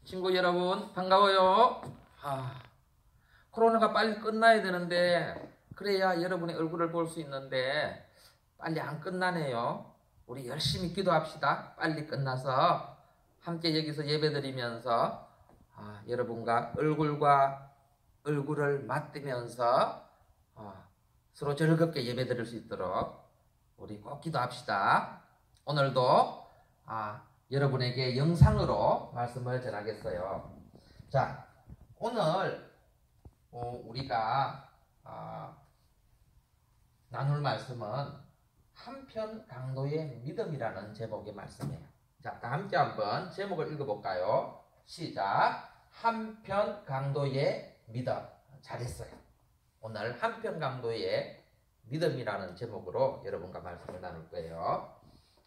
친구 여러분 반가워요. 코로나가 빨리 끝나야 되는데 그래야 여러분의 얼굴을 볼 수 있는데 빨리 안 끝나네요. 우리 열심히 기도합시다. 빨리 끝나서 함께 여기서 예배드리면서 여러분과 얼굴과 얼굴을 맞대면서 서로 즐겁게 예배드릴 수 있도록 우리 꼭 기도합시다. 오늘도 여러분에게 영상으로 말씀을 전하겠어요. 자, 오늘 우리가 나눌 말씀은 한편 강도의 믿음이라는 제목의 말씀이에요. 자, 다 함께 한번 제목을 읽어볼까요? 시작. 한편 강도의 믿음. 잘했어요. 오늘 한편 강도의 믿음이라는 제목으로 여러분과 말씀을 나눌 거예요.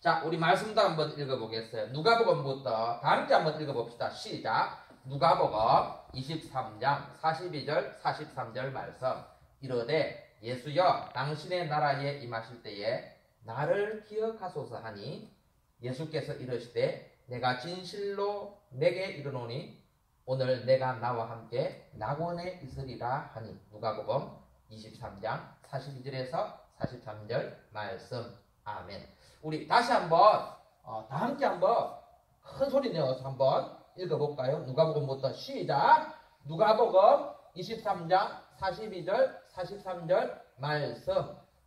자, 우리 말씀도 한번 읽어보겠어요. 누가복음부터 다 함께 한번 읽어봅시다. 시작. 누가복음 23장 42절 43절 말씀. 이르되 예수여 당신의 나라에 임하실 때에 나를 기억하소서 하니 예수께서 이르시되 내가 진실로 내게 이르노니 오늘 내가 나와 함께 낙원에 있으리라 하니. 누가복음 23장 42절에서 43절 말씀. 아멘. 우리 다시 한번 다 함께 한번 큰 소리 내어서 한번 읽어볼까요? 누가복음부터 시작. 누가복음 23장 42절 43절 말씀.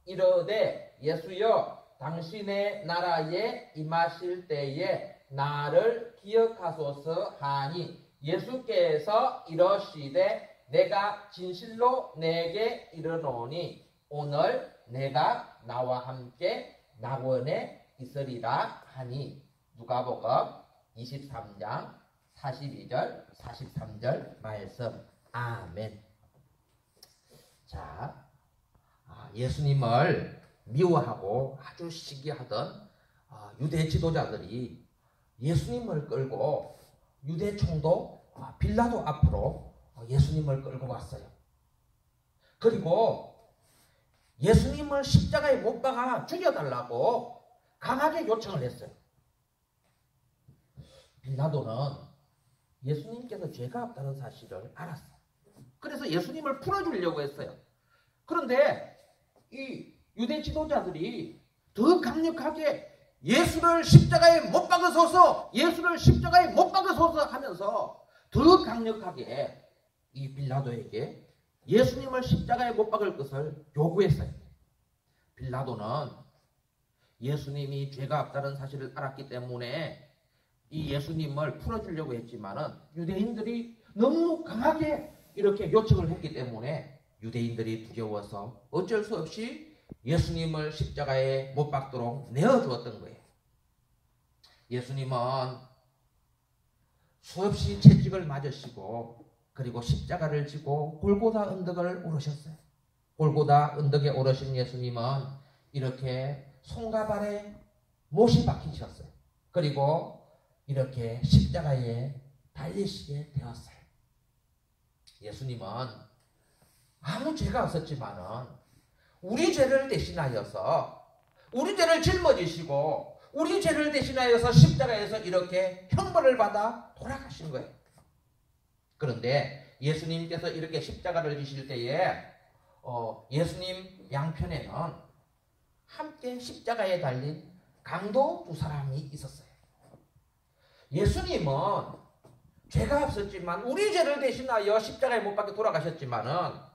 이르되 예수여 당신의 나라에 임하실 때에 나를 기억하소서 하니 예수께서 이러시되 내가 진실로 내게 이르노니 오늘 내가 나와 함께 낙원에 있으리라 하니. 누가복음 23장 42절 43절 말씀. 아멘. 자, 예수님을 미워하고 아주 시기하던 유대 지도자들이 예수님을 끌고 유대 총독 빌라도 앞으로 예수님을 끌고 왔어요. 그리고 예수님을 십자가에 못 박아 죽여달라고 강하게 요청을 했어요. 빌라도는 예수님께서 죄가 없다는 사실을 알았어요. 그래서 예수님을 풀어주려고 했어요. 그런데 이 유대 지도자들이 더 강력하게 예수를 십자가에 못 박으소서, 예수를 십자가에 못 박으소서 하면서 더 강력하게 이 빌라도에게 예수님을 십자가에 못 박을 것을 요구했어요. 빌라도는 예수님이 죄가 없다는 사실을 알았기 때문에 이 예수님을 풀어주려고 했지만은 유대인들이 너무 강하게 이렇게 요청을 했기 때문에 유대인들이 두려워서 어쩔 수 없이 예수님을 십자가에 못 박도록 내어주었던 거예요. 예수님은 수없이 채찍을 맞으시고 그리고 십자가를 지고 골고다 언덕을 오르셨어요. 골고다 언덕에 오르신 예수님은 이렇게 손과 발에 못이 박히셨어요. 그리고 이렇게 십자가에 달리시게 되었어요. 예수님은 아무 죄가 없었지만은 우리 죄를 대신하여서 우리 죄를 짊어지시고 우리 죄를 대신하여서 십자가에서 이렇게 형벌을 받아 돌아가신 거예요. 그런데 예수님께서 이렇게 십자가를 지실 때에 예수님 양편에는 함께 십자가에 달린 강도 두 사람이 있었어요. 예수님은 죄가 없었지만 우리 죄를 대신하여 십자가에 못 박혀 돌아가셨지만은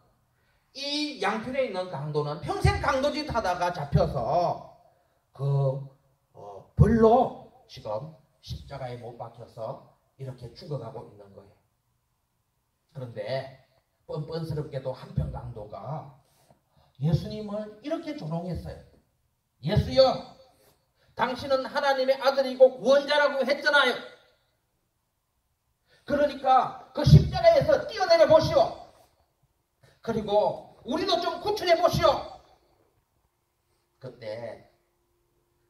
이 양편에 있는 강도는 평생 강도짓 하다가 잡혀서 벌로 지금 십자가에 못 박혀서 이렇게 죽어가고 있는 거예요. 그런데 뻔뻔스럽게도 한편 강도가 예수님을 이렇게 조롱했어요. 예수여, 당신은 하나님의 아들이고 구원자라고 했잖아요. 그러니까 그 십자가에서 뛰어내려 보시오. 그리고 우리도 좀 구출해 보시오. 그때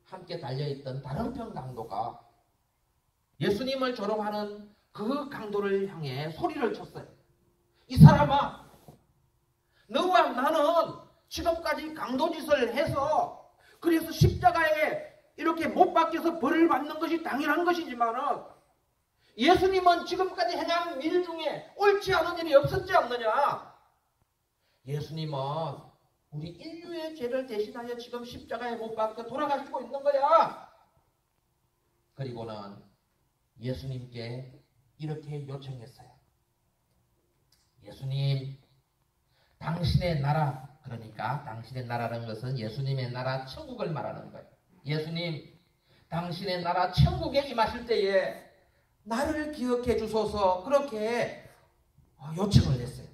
함께 달려있던 다른 편 강도가 예수님을 조롱하는 그 강도를 향해 소리를 쳤어요. 이 사람아, 너와 나는 지금까지 강도짓을 해서 그래서 십자가에 이렇게 못 박혀서 벌을 받는 것이 당연한 것이지만은 예수님은 지금까지 행한 일 중에 옳지 않은 일이 없었지 않느냐? 예수님은 우리 인류의 죄를 대신하여 지금 십자가에 못 박혀 돌아가시고 있는 거야. 그리고는 예수님께 이렇게 요청했어요. 예수님, 당신의 나라, 그러니까 당신의 나라라는 것은 예수님의 나라 천국을 말하는 거예요. 예수님, 당신의 나라 천국에 임하실 때에 나를 기억해 주소서, 그렇게 요청을 했어요.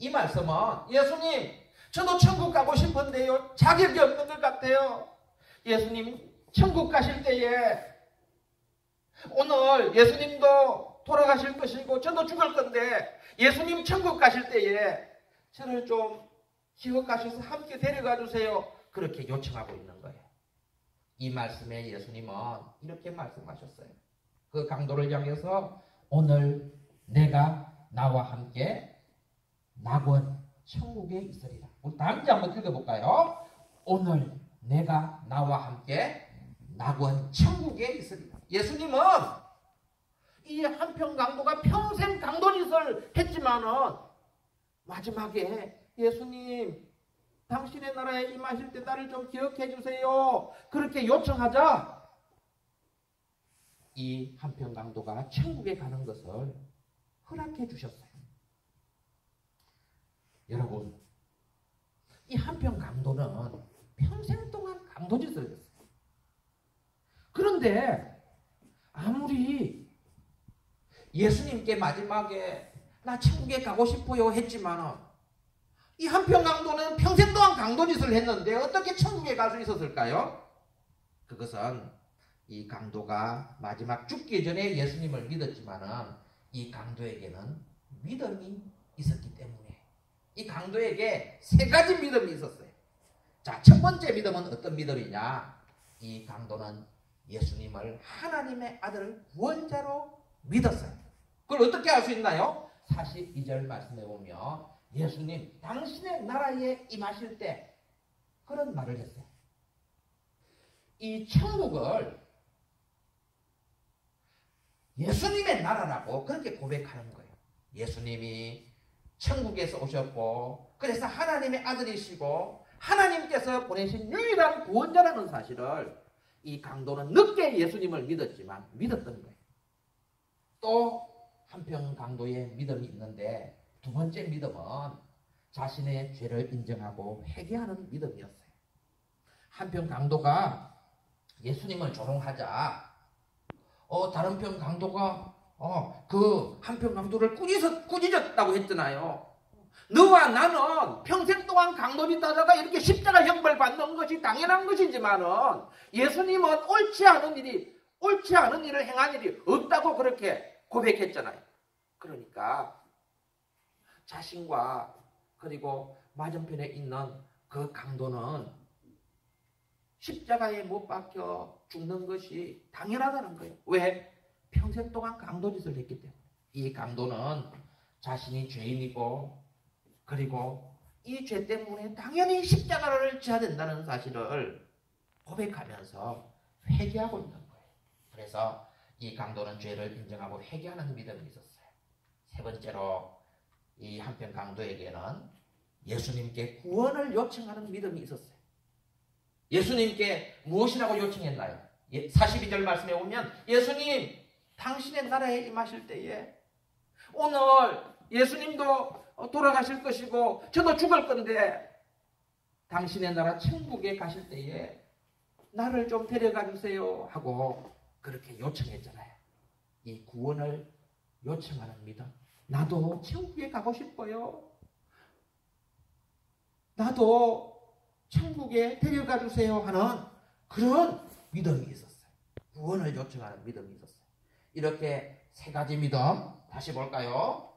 이 말씀은 예수님, 저도 천국 가고 싶은데요, 자격이 없는 것 같아요. 예수님, 천국 가실 때에 오늘 예수님도 돌아가실 것이고 저도 죽을 건데 예수님 천국 가실 때에 저를 좀 기억하셔서 함께 데려가 주세요. 그렇게 요청하고 있는 거예요. 이 말씀에 예수님은 이렇게 말씀하셨어요. 그 강도를 향해서 오늘 내가 나와 함께 낙원 천국에 있으리라. 우리 다음 절 한번 읽어볼까요? 오늘 내가 나와 함께 낙원 천국에 있으리라. 예수님은 이 한평 강도가 평생 강도짓을 했지만은 마지막에 예수님, 당신의 나라에 임하실 때 나를 좀 기억해 주세요. 그렇게 요청하자 이 한평 강도가 천국에 가는 것을 허락해 주셨어요. 여러분, 이 한평 강도는 평생 동안 강도짓을 했어요. 그런데 아무리 예수님께 마지막에 나 천국에 가고 싶어요 했지만 이 한평 강도는 평생 동안 강도짓을 했는데 어떻게 천국에 갈 수 있었을까요? 그것은 이 강도가 마지막 죽기 전에 예수님을 믿었지만 이 강도에게는 믿음이 있었기 때문에 이 강도에게 세 가지 믿음이 있었어요. 자, 첫 번째 믿음은 어떤 믿음이냐? 이 강도는 예수님을 하나님의 아들 구원자로 믿었어요. 그걸 어떻게 알 수 있나요? 42절 말씀해 보면 예수님, 당신의 나라에 임하실 때 그런 말을 했어요. 이 천국을 예수님의 나라라고 그렇게 고백하는 거예요. 예수님이 천국에서 오셨고 그래서 하나님의 아들이시고 하나님께서 보내신 유일한 구원자라는 사실을 이 강도는 늦게 예수님을 믿었지만 믿었던 거예요. 또 한평 강도의 믿음이 있는데 두 번째 믿음은 자신의 죄를 인정하고 회개하는 믿음이었어요. 한평 강도가 예수님을 조롱하자 다른 편 강도가 그 한평 강도를 꾸짖었다고 했잖아요. 너와 나는 평생 동안 강도짓 하다가 이렇게 십자가 형벌 받는 것이 당연한 것이지만은 예수님은 옳지 않은 일을 행한 일이 없다고 그렇게 고백했잖아요. 그러니까 자신과 그리고 맞은편에 있는 그 강도는 십자가에 못 박혀 죽는 것이 당연하다는 거예요. 왜? 평생 동안 강도짓을 했기 때문에. 이 강도는 자신이 죄인이고 그리고 이 죄 때문에 당연히 십자가를 져야 된다는 사실을 고백하면서 회개하고 있는 거예요. 그래서 이 강도는 죄를 인정하고 회개하는 믿음이 있었어요. 세 번째로 이 한평 강도에게는 예수님께 구원을 요청하는 믿음이 있었어요. 예수님께 무엇이라고 요청했나요? 42절 말씀에 보면 예수님, 당신의 나라에 임하실 때에 오늘 예수님도 돌아가실 것이고 저도 죽을 건데 당신의 나라 천국에 가실 때에 나를 좀 데려가 주세요 하고 그렇게 요청했잖아요. 이 구원을 요청하는 믿음. 나도 천국에 가고 싶어요. 나도 천국에 데려가 주세요 하는 그런 믿음이 있었어요. 구원을 요청하는 믿음이 있었어요. 이렇게 세 가지 믿음 다시 볼까요?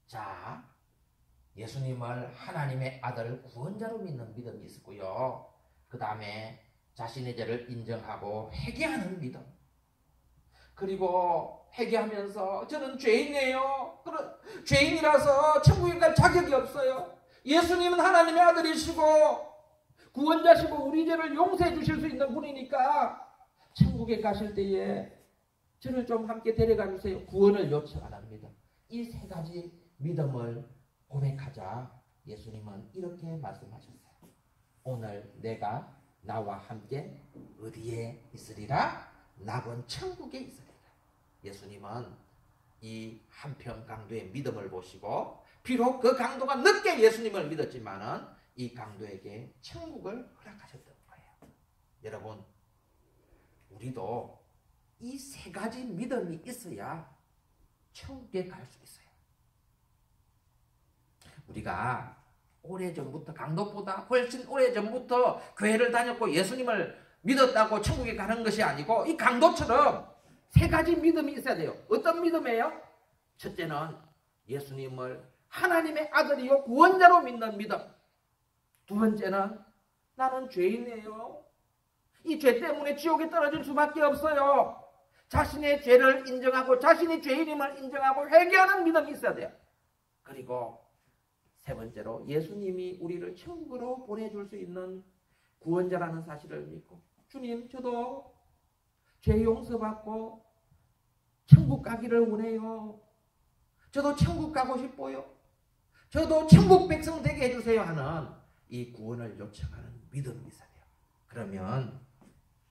자, 예수님을 하나님의 아들 구원자로 믿는 믿음이 있었고요. 그 다음에 자신의 죄를 인정하고 회개하는 믿음. 그리고 회개하면서 저는 죄인이에요. 죄인이라서 천국에 갈 자격이 없어요. 예수님은 하나님의 아들이시고 구원자시고 우리 죄를 용서해 주실 수 있는 분이니까 천국에 가실 때에 저를 좀 함께 데려가 주세요. 구원을 요청 안 합니다. 이 세 가지 믿음을 고백하자 예수님은 이렇게 말씀하셨어요. 오늘 내가 나와 함께 어디에 있으리라? 낙원 천국에 있으리라. 예수님은 이 한편 강도의 믿음을 보시고 비록 그 강도가 늦게 예수님을 믿었지만은 이 강도에게 천국을 허락하셨던 거예요. 여러분, 우리도 이 세 가지 믿음이 있어야 천국에 갈 수 있어요. 우리가 오래전부터, 강도보다 훨씬 오래전부터 교회를 다녔고 예수님을 믿었다고 천국에 가는 것이 아니고 이 강도처럼 세 가지 믿음이 있어야 돼요. 어떤 믿음이에요? 첫째는 예수님을 하나님의 아들이요 구원자로 믿는 믿음. 두 번째는 나는 죄인이에요. 이 죄 때문에 지옥에 떨어질 수밖에 없어요. 자신의 죄를 인정하고 자신이 죄인임을 인정하고 회개하는 믿음이 있어야 돼요. 그리고 세 번째로 예수님이 우리를 천국으로 보내줄 수 있는 구원자라는 사실을 믿고 주님 저도 죄 용서받고 천국 가기를 원해요. 저도 천국 가고 싶어요. 저도 천국 백성 되게 해주세요 하는 이 구원을 요청하는 믿음이 있어야 돼요. 그러면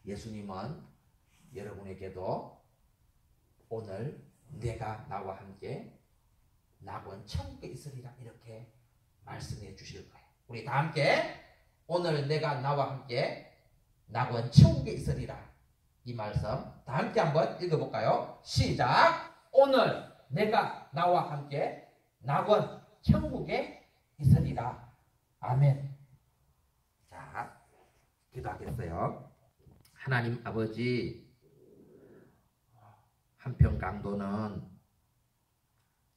예수님은 여러분에게도 오늘 내가 나와 함께 낙원 천국에 있으리라 이렇게 말씀해 주실 거예요. 우리 다 함께 오늘 내가 나와 함께 낙원 천국에 있으리라 이 말씀 다 함께 한번 읽어볼까요? 시작! 오늘 내가 나와 함께 낙원 천국에 있으리라. 아멘. 자, 기도하겠어요. 하나님 아버지, 한편 강도는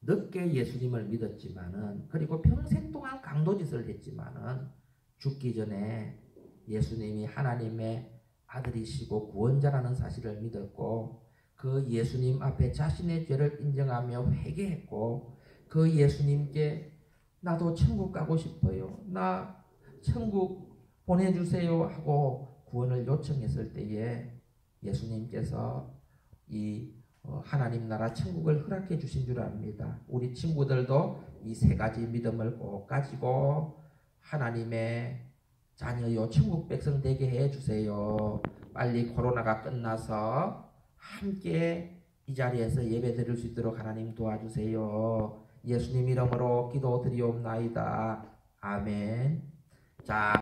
늦게 예수님을 믿었지만은 그리고 평생 동안 강도짓을 했지만은 죽기 전에 예수님이 하나님의 아들이시고 구원자라는 사실을 믿었고 그 예수님 앞에 자신의 죄를 인정하며 회개했고 그 예수님께 나도 천국 가고 싶어요. 나 천국 보내주세요 하고 구원을 요청했을 때에 예수님께서 이 하나님 나라 천국을 허락해 주신 줄 압니다. 우리 친구들도 이 세 가지 믿음을 꼭 가지고 하나님의 자녀요 천국 백성 되게 해주세요. 빨리 코로나가 끝나서 함께 이 자리에서 예배 드릴 수 있도록 하나님 도와주세요. 예수님 이름으로 기도드리옵나이다. 아멘. 자.